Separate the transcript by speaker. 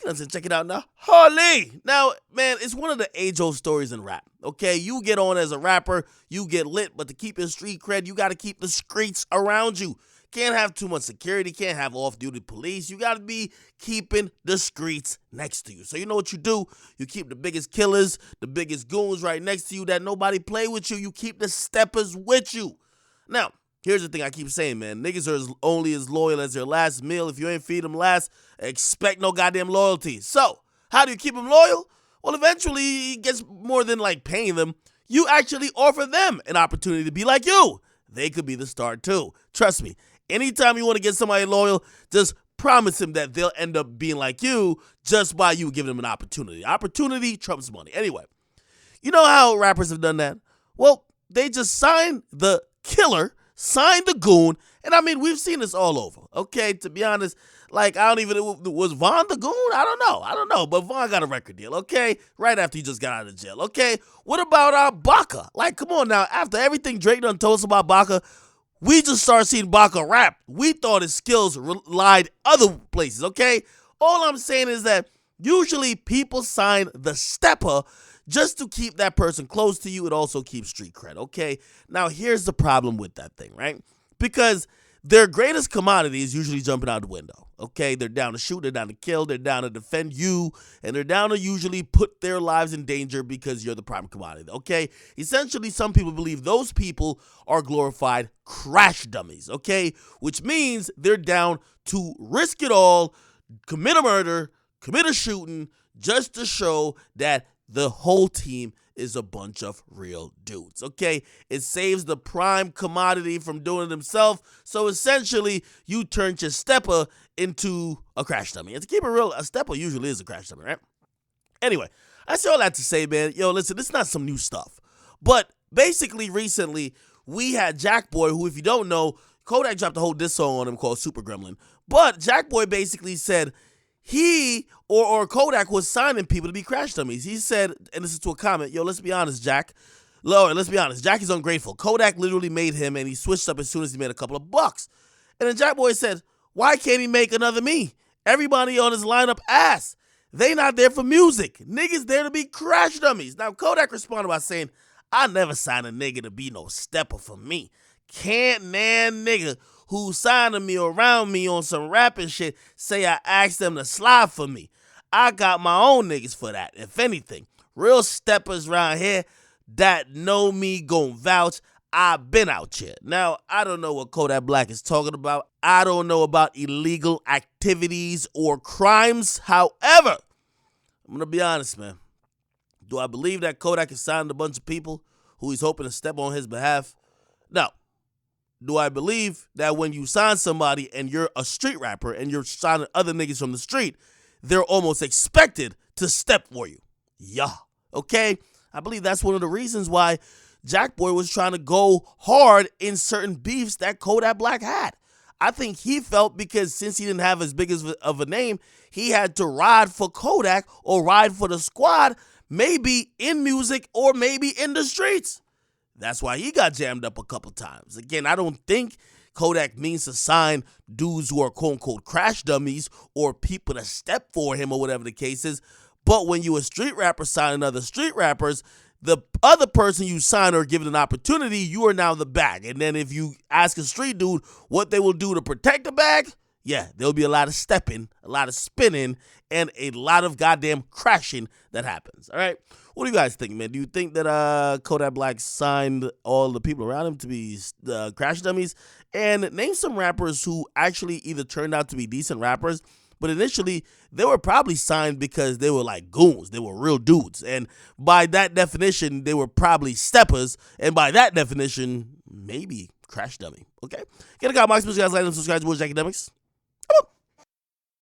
Speaker 1: Let's check it out now. Harley! Now, man, it's one of the age-old stories in rap, okay? You get on as a rapper, you get lit, but to keep your street cred, you got to keep the streets around you. Can't have too much security, can't have off-duty police. You got to be keeping the streets next to you. So you know what you do? You keep the biggest killers, the biggest goons right next to you that nobody play with you. You keep the Steppas with you. Now, here's the thing I keep saying, man. Niggas are only as loyal as their last meal. If you ain't feed them last, expect no goddamn loyalty. So, how do you keep them loyal? Well, eventually, it gets more than like paying them. You actually offer them an opportunity to be like you. They could be the star too. Trust me. Anytime you want to get somebody loyal, just promise him that they'll end up being like you just by you giving them an opportunity. Opportunity trumps money. Anyway, you know how rappers have done that? Well, they just signed the killer, signed the goon, and I mean, we've seen this all over, okay? To be honest, like, was Vaughn the goon? I don't know, but Vaughn got a record deal, okay? Right after he just got out of jail, okay? What about Baca? Like, come on now, after everything Drake done told us about Baca, we just started seeing Baca rap. We thought his skills relied other places, okay? All I'm saying is that usually people sign the stepper just to keep that person close to you. It also keeps street cred, okay? Now, here's the problem with that thing, right? Because their greatest commodity is usually jumping out the window, okay? They're down to shoot, they're down to kill, they're down to defend you, and they're down to usually put their lives in danger because you're the prime commodity, okay? Essentially, some people believe those people are glorified crash dummies, okay? Which means they're down to risk it all, commit a murder, commit a shooting, just to show that the whole team is a bunch of real dudes, okay? It saves the prime commodity from doing it himself. So essentially, you turned your stepper into a crash dummy. And to keep it real, a stepper usually is a crash dummy, right? Anyway, I say all that to say, man, yo, listen, this is not some new stuff. But basically, recently, we had Jackboy, who, if you don't know, Kodak dropped a whole diss song on him called Super Gremlin. But Jackboy basically said he or Kodak was signing people to be crash dummies. He said, and this is to a comment, yo, let's be honest, Jack. Lord, let's be honest, Jack is ungrateful. Kodak literally made him, and he switched up as soon as he made a couple of bucks. And then Jackboy said, why can't he make another me? Everybody on his lineup ass. They not there for music. Niggas there to be crash dummies. Now, Kodak responded by saying, I never signed a nigga to be no stepper for me. Can't nan nigga who signing me around me on some rapping shit say I asked them to slide for me. I got my own niggas for that. If anything, real steppers around here that know me gon' vouch. I've been out here. Now, I don't know what Kodak Black is talking about. I don't know about illegal activities or crimes. However, I'm going to be honest, man. Do I believe that Kodak has signed a bunch of people who he's hoping to step on his behalf? No. Do I believe that when you sign somebody and you're a street rapper and you're signing other niggas from the street, they're almost expected to step for you? Yeah. Okay? I believe that's one of the reasons why Jackboy was trying to go hard in certain beefs that Kodak Black had. I think he felt because since he didn't have as big of a name, he had to ride for Kodak or ride for the squad, maybe in music or maybe in the streets. That's why he got jammed up a couple times. Again, I don't think Kodak means to sign dudes who are quote-unquote crash dummies or people to step for him or whatever the case is. But when you a street rapper signing other street rappers, the other person you sign or given an opportunity, you are now the bag. And then if you ask a street dude what they will do to protect the bag, yeah, there'll be a lot of stepping, a lot of spinning, and a lot of goddamn crashing that happens. All right? What do you guys think, man? Do you think that Kodak Black signed all the people around him to be crash dummies? And name some rappers who actually either turned out to be decent rappers, but initially they were probably signed because they were like goons. They were real dudes. And by that definition, they were probably steppers. And by that definition, maybe crash dummy. Okay? Get a guy, Max. Guys, like and subscribe to Akademiks.